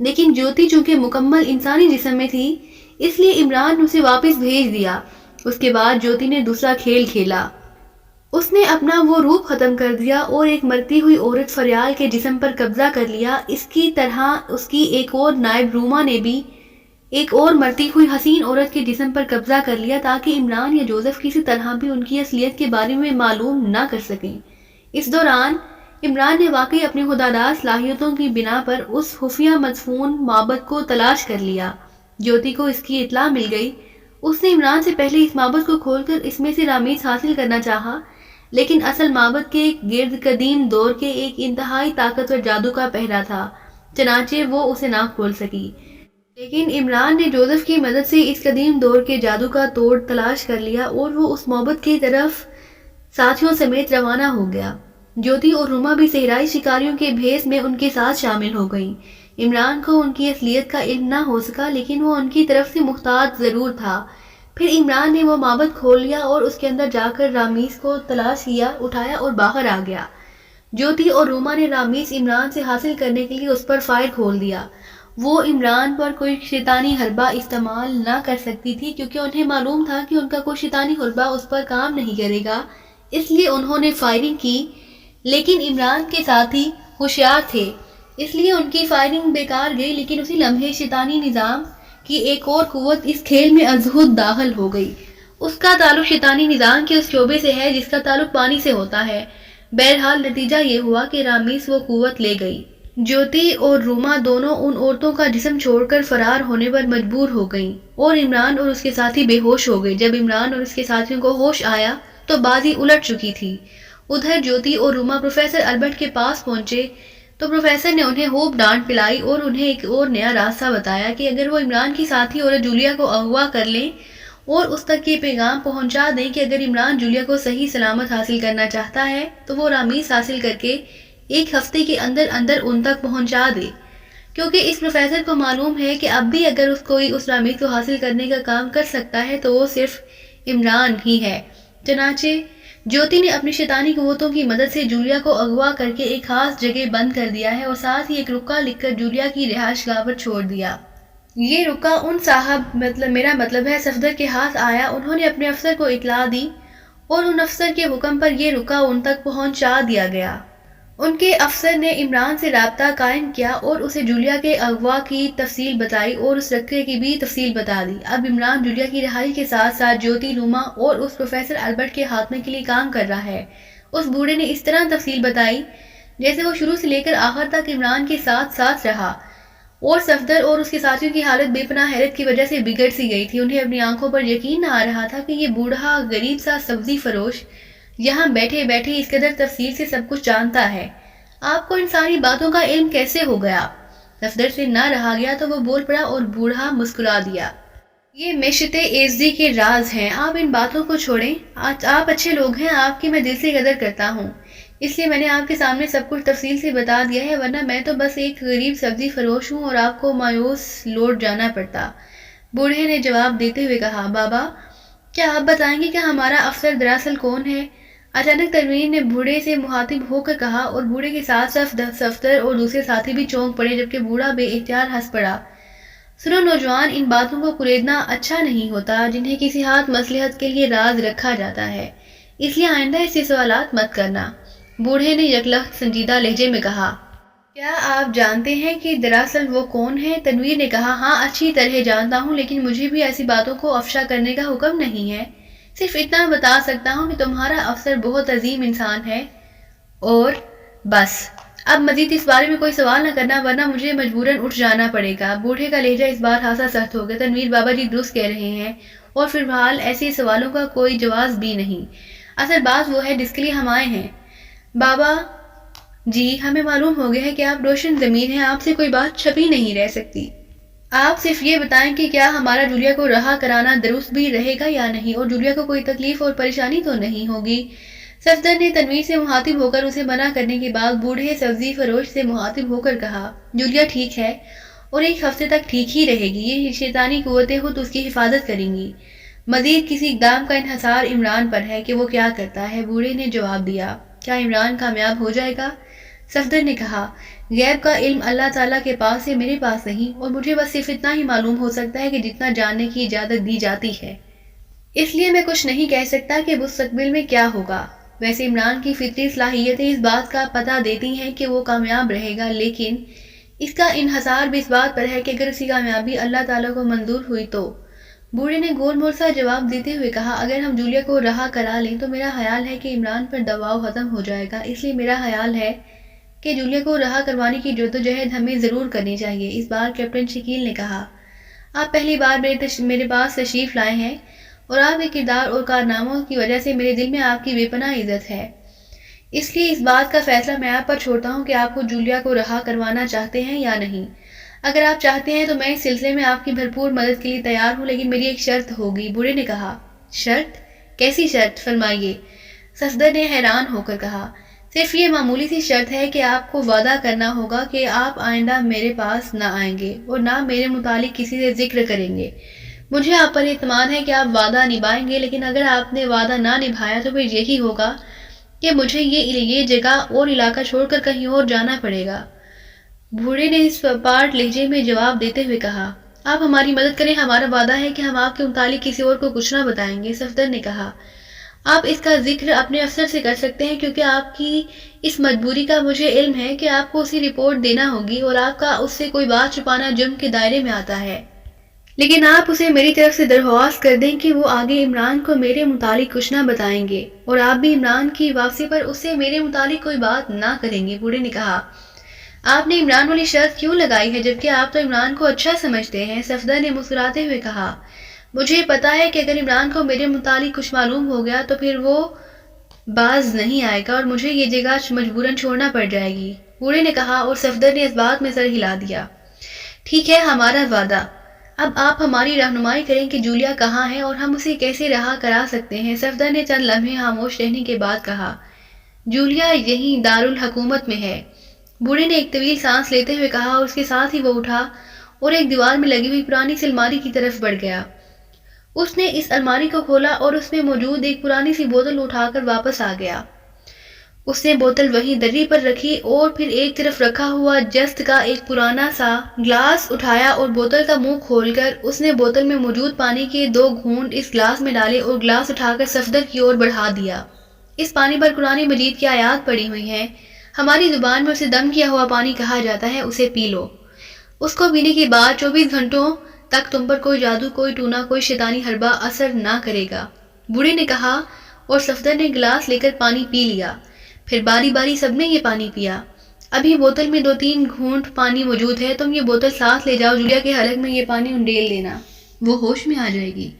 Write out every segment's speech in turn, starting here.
لیکن جیوتی چونکہ مکمل انسانی جسم میں تھی اس لیے عمران نے اسے واپس بھیج دیا۔ اس کے بعد جیوتی نے دوسرا کھیل کھیلا۔ اس نے اپنا وہ روپ ختم کر دیا اور ایک مرتی ہوئی عورت فریال کے جسم پر قبضہ کر لیا۔ اس کی طرح اس کی ایک اور نائب روما نے بھی ایک اور مرتی ہوئی حسین عورت کے جسم پر قبضہ کر لیا تاکہ عمران یا جوزف کسی طرح بھی ان کی اصلیت کے بارے میں معلوم نہ کر سکیں۔ اس دوران عمران نے واقعی اپنی خودآگاہ صلاحیتوں کی بنا پر اس خفیہ مدفون معبد کو تلاش کر لیا۔ جیوتی کو اس کی اطلاع مل گئی۔ اس نے عمران سے پہلے اس معبد کو کھول کر اس میں سے رامیز حاصل کرنا چاہا، لیکن اصل معبد کے گرد قدیم دور کے ایک انتہائی طاقتور جادو کا پہرا تھا، چنانچہ وہ اسے نہ کھول سکی۔ لیکن عمران نے جوزف کی مدد سے اس قدیم دور کے جادو کا توڑ تلاش کر لیا اور وہ اس معبد کی طرف ساتھیوں سمیت روانہ ہو گیا۔ جیوتی اور روما بھی صحرائی شکاریوں کے بھیس میں ان کے ساتھ شامل ہو گئیں۔ عمران کو ان کی اصلیت کا علم نہ ہو سکا، لیکن وہ ان کی طرف سے محتاط ضرور تھا۔ پھر عمران نے وہ معبد کھول لیا اور اس کے اندر جا کر رامیز کو تلاش کیا، اٹھایا اور باہر آ گیا۔ جیوتی اور روما نے رامیز عمران سے حاصل کرنے کے لیے اس پر فائر کھول دیا۔ وہ عمران پر کوئی شیطانی حربہ استعمال نہ کر سکتی تھی کیونکہ انہیں معلوم تھا کہ ان کا کوئی شیطانی حربہ اس پر کام نہیں کرے گا، اس لیے انہوں نے فائرنگ کی۔ لیکن عمران کے ساتھی ہوشیار تھے، اس لیے ان کی فائرنگ بیکار گئی، لیکن اسی لمحے شیطانی نظام کی ایک اور قوت اس کھیل میں ازخود داخل ہو گئی۔ اس کا تعلق شیطانی نظام کے اس شعبے سے ہے جس کا تعلق پانی سے ہوتا ہے۔ بہرحال نتیجہ یہ ہوا کہ رامیز وہ قوت لے گئی۔ جیوتی اور روما دونوں ان عورتوں کا جسم چھوڑ کر فرار ہونے پر مجبور ہو گئیں اور عمران اور اس کے ساتھی بے ہوش ہو گئے۔ جب عمران اور اس کے ساتھیوں کو ہوش آیا تو بازی الٹ چکی تھی۔ ادھر جیوتی اور روما پروفیسر البرٹ کے پاس پہنچے تو پروفیسر نے انہیں خوب ڈانٹ پلائی اور انہیں ایک اور نیا راستہ بتایا کہ اگر وہ عمران کی ساتھی عورت جولیا کو اغوا کر لیں اور اس تک یہ پیغام پہنچا دیں کہ اگر عمران جولیا کو صحیح سلامت حاصل کرنا چاہتا ہے تو وہ رامیز حاصل کر کے ایک ہفتے کے اندر اندر ان تک پہنچا دے، کیونکہ اس پروفیسر کو معلوم ہے کہ اب بھی اگر کوئی اس رامیز کو حاصل کرنے کا کام کر سکتا ہے تو وہ صرف عمران ہی ہے۔ چنانچہ جیوتی نے اپنی شیطانی قوتوں کی مدد سے جولیا کو اغوا کر کے ایک خاص جگہ بند کر دیا ہے اور ساتھ ہی ایک رکا لکھ کر جولیا کی رہائش گاہ پر چھوڑ دیا۔ یہ رکا ان صاحب میرا مطلب ہے صفدر کے ہاتھ آیا۔ انہوں نے اپنے افسر کو اطلاع دی اور ان افسر کے حکم پر یہ رکا ان تک پہنچا دیا گیا۔ ان کے افسر نے عمران سے رابطہ قائم کیا اور اسے جولیا کے اغوا کی تفصیل بتائی اور اس رکے کی بھی تفصیل بتا دی۔ اب عمران جولیا کی رہائی کے ساتھ ساتھ جیوتی، روما اور اس پروفیسر البرٹ کے خاتمے کے لیے کام کر رہا ہے۔ اس بوڑھے نے اس طرح تفصیل بتائی جیسے وہ شروع سے لے کر آخر تک عمران کے ساتھ ساتھ رہا، اور صفدر اور اس کے ساتھیوں کی حالت بے پناہ حیرت کی وجہ سے بگڑ سی گئی تھی۔ انہیں اپنی آنکھوں پر یقین نہ آ رہا تھا کہ یہ بوڑھا غریب سا سبزی فروش یہاں بیٹھے بیٹھے اس قدر تفصیل سے سب کچھ جانتا ہے۔ آپ کو ان ساری باتوں کا علم کیسے ہو گیا؟ صفدر سے نہ رہا گیا تو وہ بول پڑا اور بوڑھا مسکرا دیا۔ یہ معیشت ایزدی کے راز ہیں، آپ ان باتوں کو چھوڑیں۔ آپ اچھے لوگ ہیں، آپ کی میں دل سے قدر کرتا ہوں، اس لیے میں نے آپ کے سامنے سب کچھ تفصیل سے بتا دیا ہے، ورنہ میں تو بس ایک غریب سبزی فروش ہوں اور آپ کو مایوس لوٹ جانا پڑتا۔ بوڑھے نے جواب دیتے ہوئے کہا، بابا کیا آپ بتائیں گے کہ ہمارا افسر دراصل کون ہے؟ اچانک تنویر نے بوڑھے سے مخاطب ہو کر کہا، اور بوڑھے کے ساتھ ساتھ صفدر اور دوسرے ساتھی بھی چونک پڑے، جبکہ بوڑھا بے اختیار ہنس پڑا۔ سنو نوجوان، ان باتوں کو کریدنا اچھا نہیں ہوتا جنہیں کسی ہاتھ مصلحت کے لیے راز رکھا جاتا ہے، اس لیے آئندہ اس سے سوالات مت کرنا۔ بوڑھے نے یکلخت سنجیدہ لہجے میں کہا، کیا آپ جانتے ہیں کہ دراصل وہ کون ہے؟ تنویر نے کہا، ہاں اچھی طرح جانتا ہوں، لیکن مجھے بھی ایسی باتوں کو افشا کرنے کا حکم نہیں ہے۔ صرف اتنا بتا سکتا ہوں کہ تمہارا افسر بہت عظیم انسان ہے، اور بس۔ اب مزید اس بارے میں کوئی سوال نہ کرنا، ورنہ مجھے مجبوراً اٹھ جانا پڑے گا۔ بوڑھے کا لہجہ اس بار خاصا سخت ہو گیا۔ تنویر بابا جی درست کہہ رہے ہیں، اور فی الحال ایسے سوالوں کا کوئی جواز بھی نہیں۔ اصل بات وہ ہے جس کے لیے ہم آئے ہیں۔ بابا جی، ہمیں معلوم ہو گیا ہے کہ آپ روشن ضمیر ہیں، آپ سے کوئی بات چھپی نہیں رہ سکتی۔ آپ صرف یہ بتائیں کہ کیا ہمارا جولیا کو رہا کرانا درست بھی رہے گا یا نہیں، اور جولیا کو کوئی تکلیف اور پریشانی تو نہیں ہوگی؟ صفدر نے تنویر سے مخاطب ہو کر اسے منع کرنے کے بعد بوڑھے سبزی فروش سے مخاطب ہو کر کہا، جولیا ٹھیک ہے اور ایک ہفتے تک ٹھیک ہی رہے گی، یہ شیطانی قوتیں خود اس کی حفاظت کریں گی۔ مزید کسی اقدام کا انحصار عمران پر ہے کہ وہ کیا کرتا ہے۔ بوڑھے نے جواب دیا، کیا عمران کامیاب ہو جائے گا؟ صفدر نے کہا، غیب کا علم اللہ تعالیٰ کے پاس ہے، میرے پاس نہیں، اور مجھے بس صرف اتنا ہی معلوم ہو سکتا ہے کہ جتنا جاننے کی اجازت دی جاتی ہے۔ اس لیے میں کچھ نہیں کہہ سکتا کہ مستقبل میں کیا ہوگا۔ ویسے عمران کی فطری صلاحیتیں اس بات کا پتہ دیتی ہیں کہ وہ کامیاب رہے گا، لیکن اس کا انحصار بھی اس بات پر ہے کہ اگر اس کی کامیابی اللہ تعالیٰ کو منظور ہوئی تو۔ بوڑھے نے گول مول سا جواب دیتے ہوئے کہا، اگر ہم جولیا کو رہا کرا لیں تو میرا خیال ہے کہ عمران پر دباؤ ختم ہو جائے گا، اس لیے میرا خیال ہے کہ جولیا کو رہا کروانے کی جدوجہد ہمیں ضرور کرنی چاہیے۔ اس بار کیپٹن شکیل نے کہا، آپ پہلی بار میرے پاس تشریف لائے ہیں اور آپ کے کردار اور کارناموں کی وجہ سے میرے دل میں آپ کی بے پناہ عزت ہے، اس لیے اس بات کا فیصلہ میں آپ پر چھوڑتا ہوں کہ آپ کو جولیا کو رہا کروانا چاہتے ہیں یا نہیں۔ اگر آپ چاہتے ہیں تو میں اس سلسلے میں آپ کی بھرپور مدد کے لیے تیار ہوں، لیکن میری ایک شرط ہوگی۔ بوڑھے نے کہا، شرط؟ کیسی شرط؟ فرمائیے۔ صفدر نے حیران ہو کر کہا، صرف یہ معمولی سی شرط ہے کہ آپ کو وعدہ کرنا ہوگا کہ آپ آئندہ میرے پاس نہ آئیں گے اور نہ میرے متعلق کسی سے ذکر کریں گے۔ مجھے آپ پر اعتماد ہے کہ آپ وعدہ نبھائیں گے، لیکن اگر آپ نے وعدہ نہ نبھایا تو پھر یہی ہوگا کہ مجھے یہ جگہ اور علاقہ چھوڑ کر کہیں اور جانا پڑے گا۔ بوڑھے نے اس پاٹ لہجے میں جواب دیتے ہوئے کہا، آپ ہماری مدد کریں، ہمارا وعدہ ہے کہ ہم آپ کے متعلق کسی اور کو کچھ نہ بتائیں گے۔ صفدر نے کہا، آپ اس کا ذکر اپنے افسر سے کر سکتے ہیں، کیونکہ آپ کی اس مجبوری کا مجھے علم ہے کہ آپ کو اسے رپورٹ دینا ہوگی اور آپ کا اس سے کوئی بات چھپانا جرم کے دائرے میں آتا ہے، لیکن آپ اسے میری طرف سے درخواست کر دیں کہ وہ آگے عمران کو میرے متعلق کچھ نہ بتائیں گے اور آپ بھی عمران کی واپسی پر اس سے میرے متعلق کوئی بات نہ کریں گے۔ بوڑھے نے کہا، آپ نے عمران والی شرط کیوں لگائی ہے جبکہ آپ تو عمران کو اچھا سمجھتے ہیں؟ صفدر نے مسکراتے ہوئے کہا، مجھے پتا ہے کہ اگر عمران کو میرے متعلق کچھ معلوم ہو گیا تو پھر وہ باز نہیں آئے گا اور مجھے یہ جگہ مجبوراً چھوڑنا پڑ جائے گی۔ بوڑھے نے کہا اور صفدر نے اس بات میں سر ہلا دیا۔ ٹھیک ہے، ہمارا وعدہ۔ اب آپ ہماری رہنمائی کریں کہ جولیا کہاں ہے اور ہم اسے کیسے رہا کرا سکتے ہیں۔ صفدر نے چند لمحے خاموش رہنے کے بعد کہا، جولیا یہیں دارالحکومت میں ہے۔ بوڑھے نے ایک طویل سانس لیتے ہوئے کہا اور اس کے ساتھ ہی وہ اٹھا اور ایک دیوار میں لگی ہوئی پرانی سی الماری کی طرف بڑھ گیا۔ اس نے اس الماری کو کھولا اور اس میں موجود ایک پرانی سی بوتل اٹھا کر واپس آ گیا۔ اس نے بوتل وہیں دری پر رکھی اور پھر ایک طرف رکھا ہوا جست کا ایک پرانا سا گلاس اٹھایا اور بوتل کا منہ کھول کر اس نے بوتل میں موجود پانی کے 2 گھونٹ اس گلاس میں ڈالے اور گلاس اٹھا کر صفدر کی اور بڑھا دیا۔ اس پانی پر قرآن مجید کی آیات پڑی ہوئی ہیں، ہماری زبان میں اسے دم کیا ہوا پانی کہا جاتا ہے، اسے پی لو۔ اس کو پینے کے بعد 24 گھنٹوں تک تم پر کوئی جادو، کوئی ٹونا، کوئی شیطانی حربہ اثر نہ کرے گا۔ بوڑھے نے کہا اور صفدر نے گلاس لے کر پانی پی لیا۔ پھر باری باری سب نے یہ پانی پیا۔ ابھی بوتل میں 2-3 گھونٹ پانی موجود ہے، تم یہ بوتل ساتھ لے جاؤ، جولیا کے حلق میں یہ پانی انڈیل دینا، وہ ہوش میں آ جائے گی۔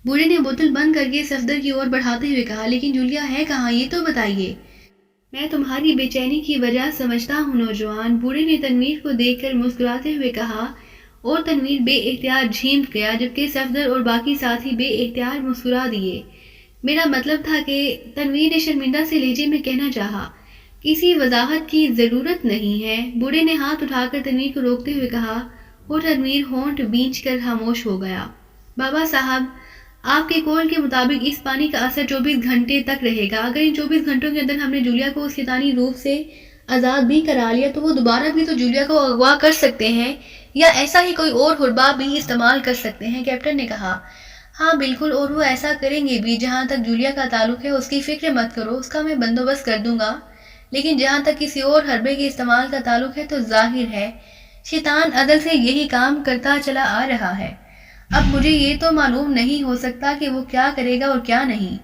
بوڑھے نے بوتل بند کر کے صفدر کی اور بڑھاتے ہوئے کہا، لیکن جولیا ہے کہاں، یہ تو بتائیے۔ میں تمہاری بے چینی کی وجہ سمجھتا ہوں نوجوان، بوڑھے نے تنویر کو دیکھ کر مسکراتے ہوئے کہا اور تنویر بے اختیار جھینک گیا، جبکہ صفدر اور باقی ساتھی بے اختیار مسکرا دیے۔ میرا مطلب تھا کہ تنویر نے شرمندہ سے لہجے میں کہنا چاہا، کسی وضاحت کی ضرورت نہیں ہے۔ بوڑھے نے ہاتھ اٹھا کر تنویر کو روکتے ہوئے کہا اور تنویر ہونٹ بھینچ کر خاموش ہو گیا۔ بابا صاحب، آپ کے قول کے مطابق اس پانی کا اثر 24 گھنٹے تک رہے گا۔ اگر ان 24 گھنٹوں کے اندر ہم نے جولیا کو اس شیطانی روپ سے آزاد بھی کرا لیا تو وہ دوبارہ بھی تو جولیا کو اغوا کر سکتے ہیں یا ایسا ہی کوئی اور حربہ بھی استعمال کر سکتے ہیں۔ کیپٹن نے کہا، ہاں بالکل، اور وہ ایسا کریں گے بھی۔ جہاں تک جولیا کا تعلق ہے اس کی فکر مت کرو، اس کا میں بندوبست کر دوں گا، لیکن جہاں تک کسی اور حربے کے استعمال کا تعلق ہے تو ظاہر ہے شیطان ازل سے یہی کام کرتا چلا آ رہا ہے۔ اب مجھے یہ تو معلوم نہیں ہو سکتا کہ وہ کیا کرے گا اور کیا نہیں۔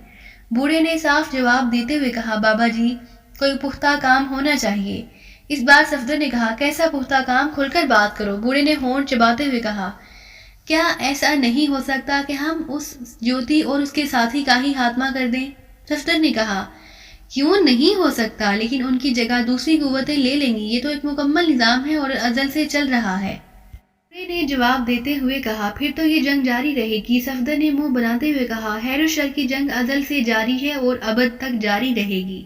بوڑھے نے صاف جواب دیتے ہوئے کہا، بابا جی، کوئی پختہ کام ہونا چاہیے۔ اس بار صفدر نے کہا، کیسا پختہ کام، کھل کر بات کرو۔ بوڑھے نے ہونٹ چباتے ہوئے کہا، کیا ایسا نہیں ہو سکتا کہ ہم اس جیوتی اور اس کے ساتھی کا ہی خاتمہ کر دیں؟ صفدر نے کہا، کیوں نہیں ہو سکتا، لیکن ان کی جگہ دوسری قوتیں لے لیں گی، یہ تو ایک مکمل نظام ہے اور ازل سے چل رہا ہے۔ بوڑھے نے جواب دیتے ہوئے کہا، پھر تو یہ جنگ جاری رہے گی۔ صفدر نے منہ بناتے ہوئے کہا، خیر و شر کی جنگ ازل سے جاری ہے اور ابد تک جاری رہے گی۔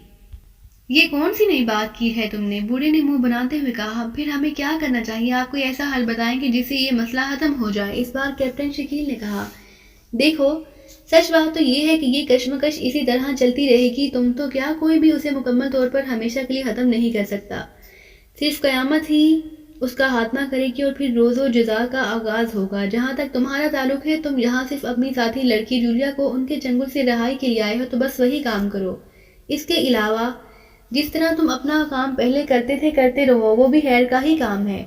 یہ کون سی نئی بات کی ہے تم نے؟ بوڑھے نے منہ بناتے ہوئے کہا، پھر ہمیں کیا کرنا چاہیے؟ آپ کوئی ایسا حل بتائیں کہ جس سے یہ مسئلہ ختم ہو جائے۔ اس بار کیپٹن شکیل نے کہا، دیکھو، سچ بات تو یہ ہے کہ یہ کشمکش اسی طرح چلتی رہے گی، تم تو کیا کوئی بھی اسے مکمل طور پر ہمیشہ کے لیے ختم نہیں کر سکتا۔ صرف قیامت ہی اس کا خاتمہ کرے گی اور پھر روز و جزا کا آغاز ہوگا۔ جہاں تک تمہارا تعلق ہے، تم یہاں صرف اپنی ساتھی لڑکی جولیا کو ان کے چنگل سے رہائی کے لیے آئے ہو، تو بس وہی کام کرو۔ اس کے علاوہ جس طرح تم اپنا کام پہلے کرتے تھے کرتے رہو، وہ بھی خیر کا ہی کام ہے،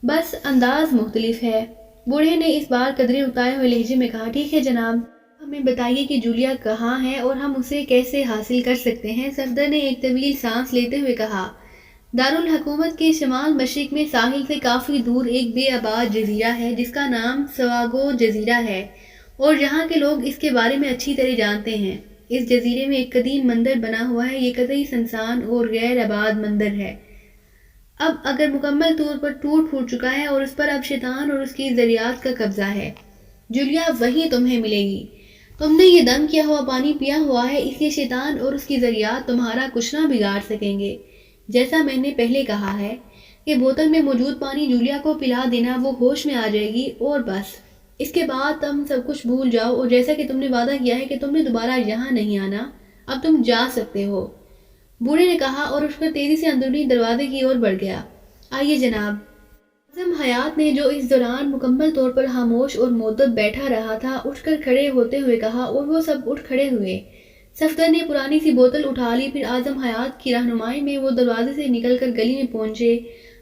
بس انداز مختلف ہے۔ بوڑھے نے اس بار قدرے اتارے ہوئے لہجے میں کہا، ٹھیک ہے جناب، ہمیں بتائیے کہ جولیا کہاں ہے اور ہم اسے کیسے حاصل کر سکتے ہیں۔ صفدر نے ایک طویل سانس لیتے ہوئے کہا، دارالحکومت کے شمال مشرق میں ساحل سے کافی دور ایک بے آباد جزیرہ ہے جس کا نام سواگو جزیرہ ہے، اور یہاں کے لوگ اس کے بارے میں اچھی طرح جانتے ہیں۔ اس جزیرے میں ایک قدیم مندر بنا ہوا ہے، یہ قطعی سنسان اور غیر آباد مندر ہے، اب اگر مکمل طور پر ٹوٹ پھوٹ چکا ہے اور اس پر اب شیطان اور اس کی ذریات کا قبضہ ہے۔ جولیا وہی تمہیں ملے گی۔ تم نے یہ دم کیا ہوا پانی پیا ہوا ہے، اس لیے شیطان اور اس کی ذریات تمہارا کچھ نہ بگاڑ سکیں گے۔ جیسا میں نے پہلے کہا ہے کہ بوتل میں موجود پانی جولیا کو پلا دینا، وہ ہوش میں آ جائے گی اور بس، اس کے بعد تم سب کچھ بھول جاؤ، اور جیسا کہ تم نے وعدہ کیا ہے کہ تم نے دوبارہ یہاں نہیں آنا، اب تم جا سکتے ہو۔ بوڑھے نے کہا اور اٹھ کر تیزی سے اندرونی دروازے کی اور بڑھ گیا۔ آئیے جناب۔ اعظم حیات نے جو اس دوران مکمل طور پر خاموش اور مؤدب بیٹھا رہا تھا، اٹھ کر کھڑے ہوتے ہوئے کہا، اور وہ سب اٹھ کھڑے ہوئے۔ صفدر نے پرانی سی بوتل اٹھا لی، پھر اعظم حیات کی رہنمائی میں وہ دروازے سے نکل کر گلی میں پہنچے۔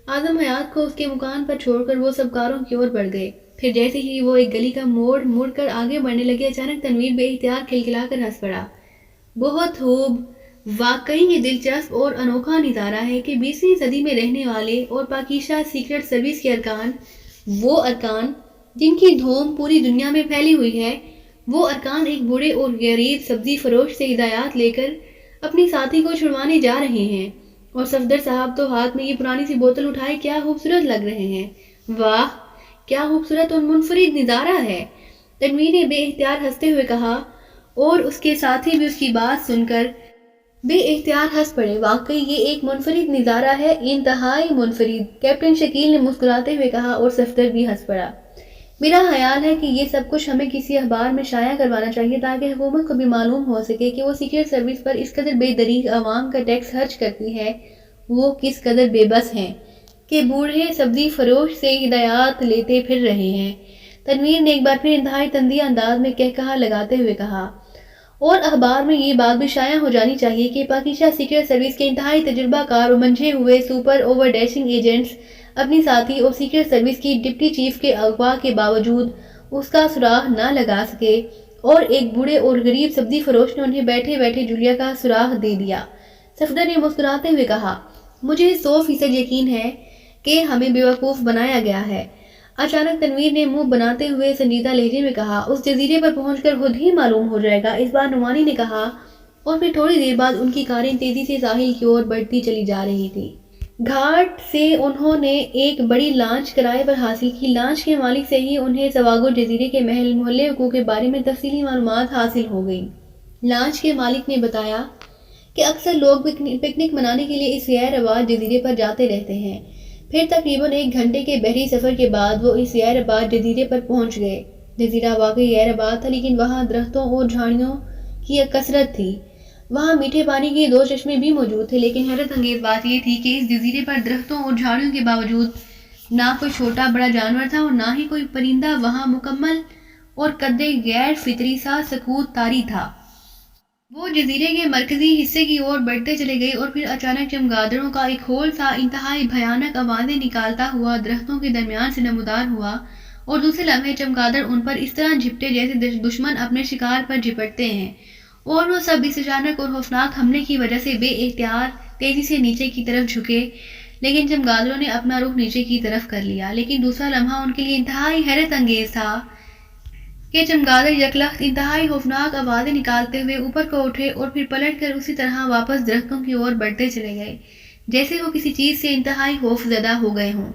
اعظم حیات کو اس کے مکان پر چھوڑ کر وہ سب کاروں کی اور بڑھ گئے۔ پھر جیسے ہی وہ ایک گلی کا موڑ مڑ کر آگے بڑھنے لگے، اچانک تنویر بے اختیار کھلکھلا کر ہنس پڑا۔ بہت خوب، واقعی یہ دلچسپ اور انوکھا نظارہ ہے کہ 20ویں صدی میں رہنے والے اور پاکیزہ سیکرٹ سروس کے ارکان، وہ ارکان جن کی دھوم پوری دنیا میں پھیلی ہوئی ہے، وہ ارکان ایک بوڑھے اور غریب سبزی فروش سے ہدایات لے کر اپنی ساتھی کو چھڑوانے جا رہے ہیں، اور صفدر صاحب تو ہاتھ میں یہ پرانی سی بوتل اٹھائے کیا خوبصورت لگ رہے ہیں۔ واہ، کیا خوبصورت اور منفرد نظارہ ہے، تنویر نے بے اختیار ہنستے ہوئے کہا، اور اس کے ساتھی بھی اس کی بات سن کر بے اختیار ہنس پڑے۔ واقعی یہ ایک منفرد نظارہ ہے، انتہائی منفرد، کیپٹن شکیل نے مسکراتے ہوئے کہا، اور صفدر بھی ہنس پڑا۔ میرا خیال ہے کہ یہ سب کچھ ہمیں کسی اخبار میں شائع کروانا چاہیے تاکہ حکومت کو بھی معلوم ہو سکے کہ وہ سیکرٹ سروس پر اس قدر بے دریغ عوام کا ٹیکس خرچ کرتی ہے، وہ کس قدر بے بس ہیں کہ بوڑھے سبزی فروش سے ہدایات لیتے پھر رہے ہیں۔ تنویر نے ایک بار پھر انتہائی تندیہ انداز میں کہا لگاتے ہوئے کہا، اور اخبار میں یہ بات بھی شائع ہو جانی چاہیے کہ پاکیزہ سیکرٹ سروس کے انتہائی تجربہ کار اور منجھے ہوئے سپر اوور ڈیشنگ ایجنٹس اپنی ساتھی اور سیکرٹ سروس کی ڈپٹی چیف کے اغوا کے باوجود اس کا سراغ نہ لگا سکے، اور ایک بوڑھے اور غریب سبزی فروش نے انہیں بیٹھے بیٹھے جولیا کا سراغ دے دیا۔ صفدر نے مسکراتے ہوئے کہا، مجھے 100% یقین ہے کہ ہمیں بیوقوف بنایا گیا ہے۔ اچانک تنویر نے منہ بناتے ہوئے سنجیدہ لہجے میں کہا، اس جزیرے پر پہنچ کر خود ہی معلوم ہو جائے گا۔ اس بار نعمانی نے کہا، اور پھر تھوڑی دیر بعد ان کی کاریں تیزی سے ساحل کی اور بڑھتی چلی جا رہی تھی۔ گھاٹ سے انہوں نے ایک بڑی لانچ کرائے پر حاصل کی۔ لانچ کے مالک سے ہی انہیں سواگو جزیرے کے محلے حقوق کے بارے میں تفصیلی معلومات حاصل ہو گئیں۔ لانچ کے مالک نے بتایا کہ اکثر لوگ پکنک منانے کے لیے اس غیر آباد جزیرے پر جاتے رہتے ہیں۔ پھر تقریباً 1 گھنٹے کے بحری سفر کے بعد وہ اس غیر آباد جزیرے پر پہنچ گئے۔ جزیرہ واقعی غیر آباد تھا، لیکن وہاں درختوں اور جھاڑیوں کی ایک کثرت تھی۔ وہاں میٹھے پانی کے 2 چشمے بھی موجود تھے، لیکن حیرت انگیز بات یہ تھی کہ اس جزیرے پر درختوں اور جھاڑیوں کے باوجود نہ کوئی چھوٹا بڑا جانور تھا اور نہ ہی کوئی پرندہ۔ وہاں مکمل اور قدرے غیر فطری سا سکوت طاری تھا۔ وہ جزیرے کے مرکزی حصے کی اور بڑھتے چلے گئے، اور پھر اچانک چمگادڑوں کا ایک ہول سا انتہائی بھیانک آوازیں نکالتا ہوا درختوں کے درمیان سے نمودار ہوا، اور دوسرے لمحے چمگادڑ ان پر اس طرح جھپٹے جیسے دشمن اپنے شکار پر جھپٹتے ہیں، اور وہ سب اس اچانک اور خوفناک حملے کی وجہ سے بے اختیار تیزی سے نیچے کی طرف جھکے۔ لیکن چمگادڑوں نے اپنا رخ نیچے کی طرف کر لیا، لیکن دوسرا لمحہ ان کے لیے انتہائی حیرت انگیز تھا کہ چمگادڑ یکلخت انتہائی خوفناک آوازیں نکالتے ہوئے اوپر کو اٹھے اور پھر پلٹ کر اسی طرح واپس درختوں کی اور بڑھتے چلے گئے، جیسے وہ کسی چیز سے انتہائی خوف زدہ ہو گئے ہوں،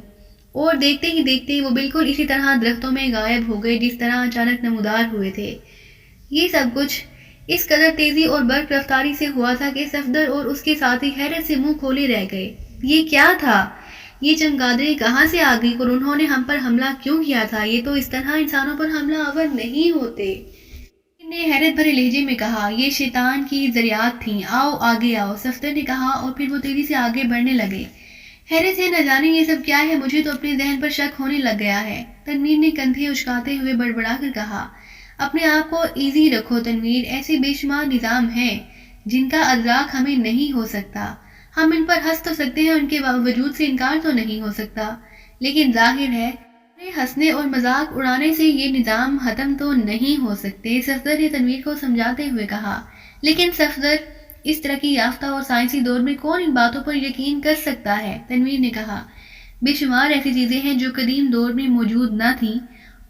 اور دیکھتے ہی دیکھتے وہ بالکل اسی طرح درختوں میں غائب ہو گئے جس طرح اچانک نمودار ہوئے تھے۔ یہ سب کچھ اس قدر تیزی اور برق رفتاری سے ہوا تھا کہ صفدر اور اس کے ساتھی حیرت سے منہ کھولے رہ گئے۔ یہ کیا تھا؟ یہ چمگادڑیں کہاں سے آ گئی اور انہوں نے ہم پر حملہ کیوں کیا تھا؟ یہ تو اس طرح انسانوں پر حملہ آور نہیں ہوتے۔ نے حیرت بھرے لہجے میں کہا، یہ شیطان کی ذریات تھیں، آؤ آگے آؤ، صفدر نے کہا اور پھر وہ تیزی سے آگے بڑھنے لگے۔ حیرت ہے، نہ جانے یہ سب کیا ہے، مجھے تو اپنے ذہن پر شک ہونے لگ گیا ہے، تنویر نے کندھے اچکاتے ہوئے بڑبڑا کر کہا۔ اپنے آپ کو ایزی رکھو تنویر، ایسے بے شمار نظام ہیں جن کا ادراک ہمیں نہیں ہو سکتا۔ ہم ان پر ہنس تو سکتے ہیں، ان کے وجود سے انکار تو نہیں ہو سکتا، لیکن ظاہر ہے ہنسنے اور مذاق اڑانے سے یہ نظام ختم تو نہیں ہو سکتے، صفدر نے تنویر کو سمجھاتے ہوئے کہا۔ لیکن صفدر، اس ترقی یافتہ اور سائنسی دور میں کون ان باتوں پر یقین کر سکتا ہے؟ تنویر نے کہا۔ بے شمار ایسی چیزیں ہیں جو قدیم دور میں موجود نہ تھیں،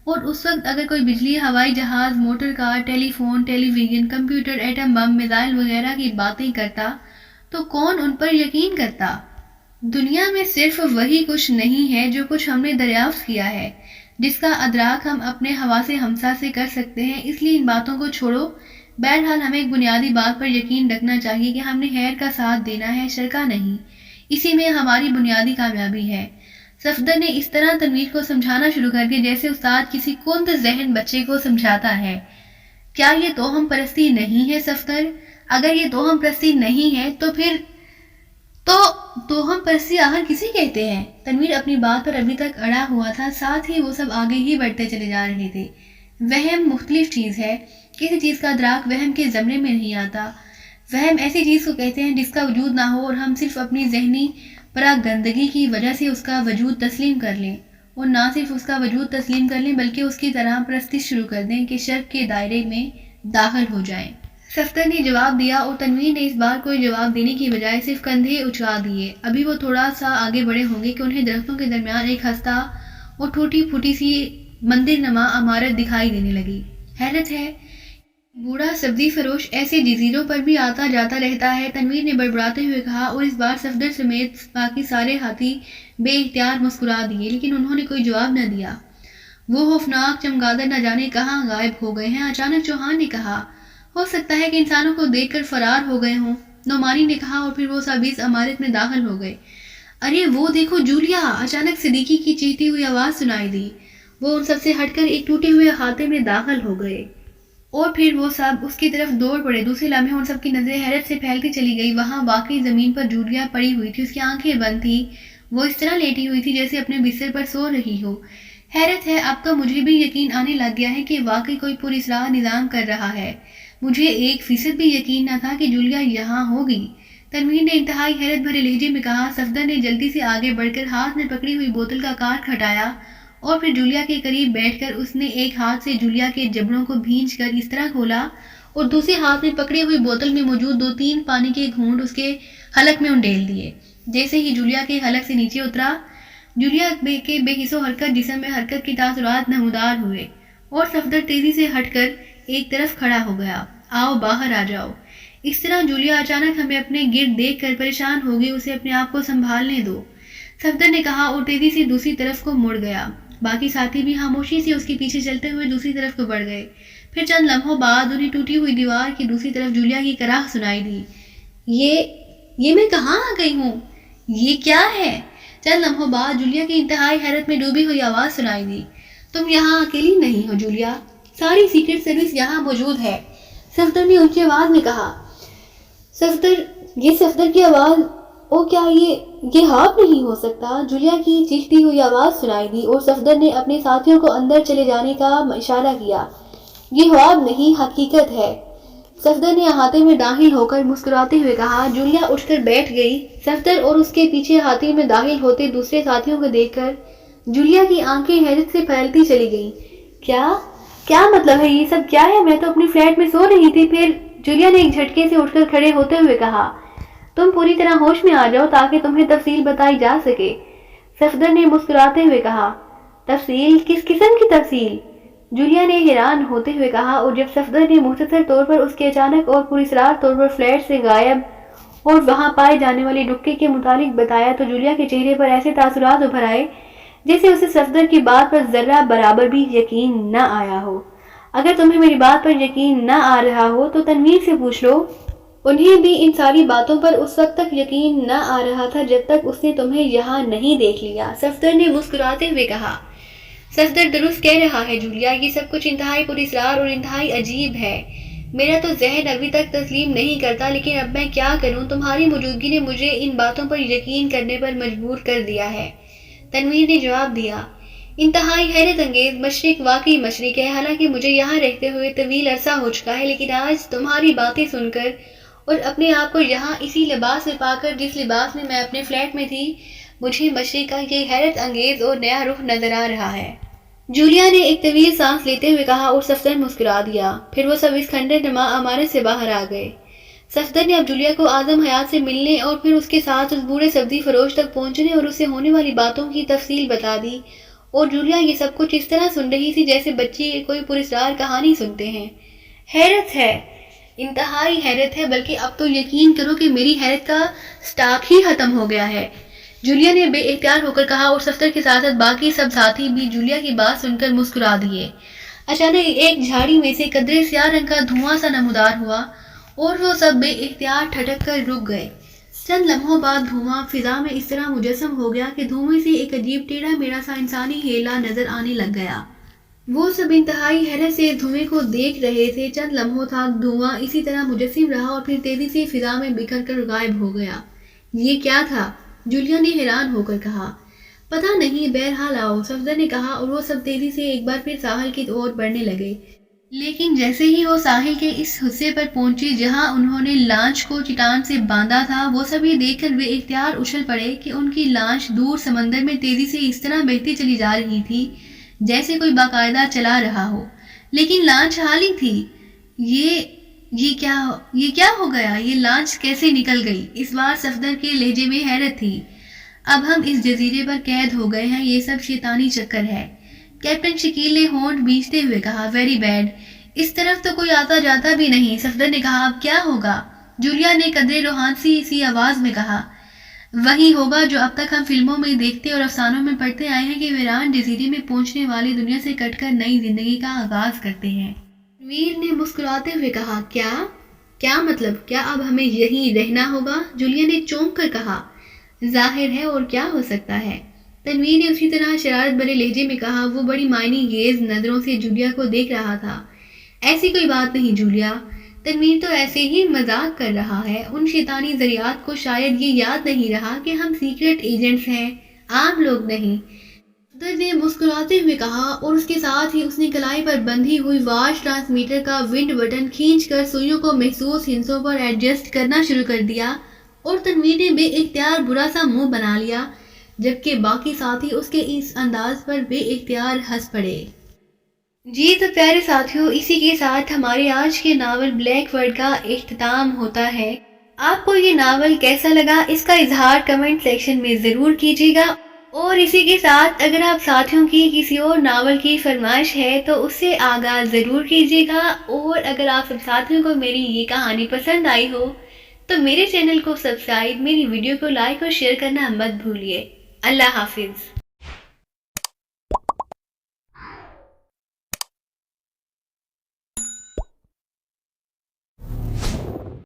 اور اس وقت اگر کوئی بجلی، ہوائی جہاز، motor car, telephone, television, computer, atom bomb, missile وغیرہ کی باتیں کرتا تو کون ان پر یقین کرتا؟ دنیا میں صرف وہی کچھ نہیں ہے جو کچھ ہم نے دریافت کیا ہے، جس کا ادراک ہم اپنے حواس ہمسا سے کر سکتے ہیں، اس لیے ان باتوں کو چھوڑو۔ بہرحال ہمیں ایک بنیادی بات پر یقین رکھنا چاہیے کہ ہم نے خیر کا ساتھ دینا ہے، شر کا نہیں، اسی میں ہماری بنیادی کامیابی ہے۔ صفدر نے اس طرح تنویر کو سمجھانا شروع کر دیا جیسے استاد کسی کند ذہن بچے کو سمجھاتا ہے۔ کیا یہ توہم پرستی نہیں ہے صفدر؟ اگر یہ توہم پرستی نہیں ہے تو پھر توہم پرستی آخر کسے کہتے ہیں؟ تنویر اپنی بات پر ابھی تک اڑا ہوا تھا، ساتھ ہی وہ سب آگے ہی بڑھتے چلے جا رہے تھے۔ وہم مختلف چیز ہے، کسی چیز کا ادراک وہم کے زمرے میں نہیں آتا۔ وہم ایسی چیز کو کہتے ہیں جس کا وجود نہ ہو اور ہم صرف اپنی ذہنی پراگندگی کی وجہ سے اس کا وجود تسلیم کر لیں، اور نہ صرف اس کا وجود تسلیم کر لیں بلکہ اس کی طرح پرستش شروع کر دیں کہ شرک کے دائرے میں داخل ہو جائیں۔ صفدر نے جواب دیا اور تنویر نے اس بار کوئی جواب دینے کی بجائے صرف کندھے اچکا دیے۔ ابھی وہ تھوڑا سا آگے بڑھے ہوں گے کہ انہیں درختوں کے درمیان ایک خستہ اور ٹوٹی پھوٹی سی مندر نما عمارت دکھائی دینے لگی۔ حیرت ہے، بوڑھا سبزی فروش ایسے جزیروں پر بھی آتا جاتا رہتا ہے، تنویر نے بڑبڑاتے ہوئے کہا، اور اس بار صفدر سمیت باقی سارے ہاتھی بے اختیار مسکرا دیے، لیکن انہوں نے کوئی جواب نہ دیا۔ وہ خوفناک چمگادڑ نہ جانے کہاں غائب ہو گئے ہیں۔ اچانک چوہان نے کہا، ہو سکتا ہے کہ انسانوں کو دیکھ کر فرار ہو گئے ہوں، نعمانی نے کہا، اور پھر وہ سب اس عمارت میں داخل ہو گئے۔ ارے وہ دیکھو جولیا! اچانک صدیقی کی چیختی ہوئی آواز سنائی دی۔ وہ ان سب سے ہٹ کر ایک ٹوٹے ہوئے احاطے میں داخل ہو گئے، اور پھر وہ سب اس کی طرف دوڑ پڑے۔ دوسرے لمحے ان سب کی نظریں حیرت سے پھیلتی چلی گئی۔ وہاں واقعی زمین پر جولیا پڑی ہوئی تھی، اس کی آنکھیں بند تھیں، وہ اس طرح لیٹی ہوئی تھی جیسے اپنے بستر پر سو رہی ہو۔ حیرت ہے، اب تو مجھے بھی یقین آنے لگ گیا ہے کہ واقعی کوئی پراسرار نظام کر رہا ہے۔ مجھے 1% بھی یقین نہ تھا کہ جولیا یہاں ہوگی، تنویر نے انتہائی حیرت بھرے لہجے میں کہا۔ صفدر نے جلدی سے آگے بڑھ کر ہاتھ میں پکڑی ہوئی بوتل کا کارک ہٹایا، اور پھر جولیا کے قریب بیٹھ کر اس نے ایک ہاتھ سے جولیا کے جبڑوں کو بھینچ کر اس طرح کھولا، اور دوسرے ہاتھ میں پکڑی ہوئی بوتل میں موجود 2-3 پانی کے گھونٹ اس کے حلق میں انڈیل دیے۔ جیسے ہی جولیا کے حلق سے نیچے اترا، جولیا کے بے حس و حرکت جسم میں حرکت کے تاثرات نمودار ہوئے، اور صفدر تیزی سے ہٹ کر ایک طرف کھڑا ہو گیا۔ آؤ باہر آ جاؤ۔ اس طرح جولیا اچانک ہمیں اپنے گرد دیکھ کر پریشان ہوگی، اسے اپنے آپ کو سنبھالنے دو، صفدر نے کہا، اور تیزی سے دوسری طرف کو مڑ گیا۔ باقی ساتھی بھی خاموشی سے اس کے پیچھے چلتے ہوئے دوسری طرف کو بڑھ گئے۔ پھر چند لمحوں بعد انہیں ٹوٹی ہوئی دیوار کی دوسری طرف جولیا کی کراہ سنائی دی۔ یہ میں کہاں آ گئی ہوں؟ یہ کیا ہے؟ چند لمحوں بعد جولیا کی انتہائی حیرت میں ڈوبی ہوئی آواز سنائی دی۔ تم یہاں اکیلی نہیں ہو جولیا، ساری سیکرٹ سروس یہاں موجود ہے، صفدر نے اونچی آواز میں کہا۔ صفدر کی آواز، او کیا یہ خواب نہیں ہو سکتا؟ جولیا کی چیختی ہوئی آواز سنائی دی، اور صفدر نے اپنے ساتھیوں کو اندر چلے جانے کا اشارہ کیا۔ یہ خواب نہیں، حقیقت ہے، صفدر نے احاطے میں داخل ہو کر مسکراتے ہوئے کہا۔ جولیا اٹھ کر بیٹھ گئی۔ صفدر اور اس کے پیچھے احاطے میں داخل ہوتے دوسرے ساتھیوں کو دیکھ کر جولیا کی آنکھیں حیرت سے پھیلتی چلی گئیں۔ کیا مطلب ہے؟ یہ سب کیا ہے؟ میں تو اپنی فلیٹ میں سو رہی تھی۔ پھر جولیا نے ایک جھٹکے سے اٹھ کر کھڑے ہوتے ہوئے کہا، تم پوری طرح ہوش میں آ جاؤ تاکہ تمہیں تفصیل بتائی جا سکے، صفدر نے مسکراتے ہوئے کہا۔ تفصیل؟ کس قسم کی تفصیل؟ جولیا نے حیران ہوتے ہوئے کہا، اور جب صفدر نے مختصر طور پر اس کے اچانک اور پراسرار طور پر فلیٹ سے غائب اور وہاں پائے جانے والے ڈکے کے متعلق بتایا تو جولیا کے چہرے پر ایسے تاثرات ابھر آئے جیسے اسے صفدر کی بات پر ذرہ برابر بھی یقین نہ آیا ہو۔ اگر تمہیں میری بات پر یقین نہ آ رہا ہو تو تنویر سے پوچھ لو، انہیں بھی ان ساری باتوں پر اس وقت تک یقین نہ آ رہا تھا جب تک اس نے تمہیں یہاں نہیں دیکھ لیا، صفدر نے مسکراتے ہوئے کہا۔ صفدر درست کہہ رہا ہے جولیا، یہ سب کچھ انتہائی پراسرار اور انتہائی عجیب ہے۔ میرا تو ذہن ابھی تک تسلیم نہیں کرتا، لیکن اب میں کیا کروں؟ تمہاری موجودگی نے مجھے ان باتوں پر یقین کرنے پر مجبور کر دیا ہے، تنویر نے جواب دیا۔ انتہائی حیرت انگیز، مشرق واقعی مشرق ہے۔ حالانکہ مجھے یہاں رہتے ہوئے طویل عرصہ ہو چکا ہے، لیکن آج تمہاری باتیں سن کر اور اپنے آپ کو یہاں اسی لباس میں پا کر جس لباس میں اپنے فلیٹ میں تھی، مجھے مشرق کا یہ حیرت انگیز اور نیا رخ نظر آ رہا ہے۔ جولیا نے ایک طویل سانس لیتے ہوئے کہا اور صفدر مسکرا دیا۔ پھر وہ سب اس کھنڈر نما عمارت سے باہر آ گئے۔ صفدر نے اب جولیا کو اعظم حیات سے ملنے اور پھر اس کے ساتھ اس بوڑھے سبزی فروش تک پہنچنے اور اس سے ہونے والی باتوں کی تفصیل بتا دی، اور جولیا یہ سب کچھ اس طرح سن رہی تھی جیسے بچے کوئی پراسرار کہانی سنتے ہیں۔ حیرت ہے، انتہائی حیرت ہے، بلکہ اب تو یقین کرو کہ میری حیرت کا سٹاک ہی ختم ہو گیا ہے، جولیا نے بے اختیار ہو کر کہا، اور صفدر کے ساتھ ساتھ باقی سب ساتھی بھی جولیا کی بات سن کر مسکرا دیے۔ اچانک ایک جھاڑی میں سے قدرے سیاہ رنگ کا دھواں سا نمودار ہوا اور وہ سب بے اختیار ٹھٹک کر رک گئے۔ چند لمحوں بعد دھواں فضا میں اس طرح مجسم ہو گیا کہ دھوئیں سے ایک عجیب ٹیڑھا میڑھا سا انسانی ہیلا نظر آنے لگ گیا۔ وہ سب انتہائی حیرت سے دھوئیں کو دیکھ رہے تھے۔ چند لمحوں تک دھواں اسی طرح مجسم رہا اور پھر تیزی سے فضا میں بکھر کر غائب ہو گیا۔ یہ کیا تھا؟ جولیا نے حیران ہو کر کہا۔ پتہ نہیں، بہرحال آؤ، صفدر نے کہا، اور وہ سب تیزی سے ایک بار پھر ساحل کی اور بڑھنے لگے۔ لیکن جیسے ہی وہ ساحل کے اس حصے پر پہنچے جہاں انہوں نے لانچ کو چٹان سے باندھا تھا، وہ سب یہ دیکھ کر بے اختیار اچھل پڑے کہ ان کی لانچ دور سمندر میں تیزی سے اس طرح بہتی چلی جا رہی تھی جیسے کوئی باقاعدہ چلا رہا ہو، لیکن لانچ خالی تھی۔ یہ کیا ہو گیا؟ یہ لانچ کیسے نکل گئی؟ اس بار صفدر کے لہجے میں حیرت تھی۔ اب ہم اس جزیرے پر قید ہو گئے ہیں، یہ سب شیطانی چکر ہے، کیپٹن شکیل نے ہونٹ بھینچتے ہوئے کہا۔ ویری بیڈ، اس طرف تو کوئی آتا جاتا بھی نہیں، صفدر نے کہا۔ اب کیا ہوگا؟ جولیا نے قدرے روحانسی سی آواز میں کہا۔ وہی ہوگا جو اب تک ہم فلموں میں دیکھتے اور افسانوں میں پڑھتے آئے ہیں کہ ویران جزیرے میں پہنچنے والے دنیا سے کٹ کر نئی زندگی کا آغاز کرتے ہیں۔ تنویر نے مسکراتے ہوئے کہا۔ کیا مطلب؟ کیا اب ہمیں یہیں رہنا ہوگا؟ جولیا نے چونک کر کہا۔ ظاہر ہے، اور کیا ہو سکتا ہے؟ تنویر نے اسی طرح شرارت بھرے لہجے میں کہا۔ وہ بڑی معنی خیز نظروں سے جولیا کو دیکھ رہا تھا۔ ایسی کوئی بات نہیں جولیا، تنویر تو ایسے ہی مذاق کر رہا ہے۔ ان شیطانی ذریات کو شاید یہ یاد نہیں رہا کہ ہم سیکرٹ ایجنٹس ہیں، عام لوگ نہیں، صفدر نے مسکراتے ہوئے کہا، اور اس کے ساتھ ہی اس نے کلائی پر بندھی ہوئی واش ٹرانسمیٹر کا ونڈ بٹن کھینچ کر سوئیوں کو محسوس ہندسوں پر ایڈجسٹ کرنا شروع کر دیا، اور تنویر نے بے اختیار برا سا منہ بنا لیا، جبکہ باقی ساتھی اس کے اس انداز پر بے اختیار ہنس پڑے۔ جی تو پیارے ساتھیوں، اسی کے ساتھ ہمارے آج کے ناول بلیک ورڈ کا اختتام ہوتا ہے۔ آپ کو یہ ناول کیسا لگا، اس کا اظہار کمنٹ سیکشن میں ضرور کیجیے گا، اور اسی کے ساتھ اگر آپ ساتھیوں کی کسی اور ناول کی فرمائش ہے تو اس سے آغاز ضرور کیجیے گا، اور اگر آپ سب ساتھیوں کو میری یہ کہانی پسند آئی ہو تو میرے چینل کو سبسکرائب، میری ویڈیو کو لائک اور شیئر کرنا مت بھولیے۔ اللہ حافظ۔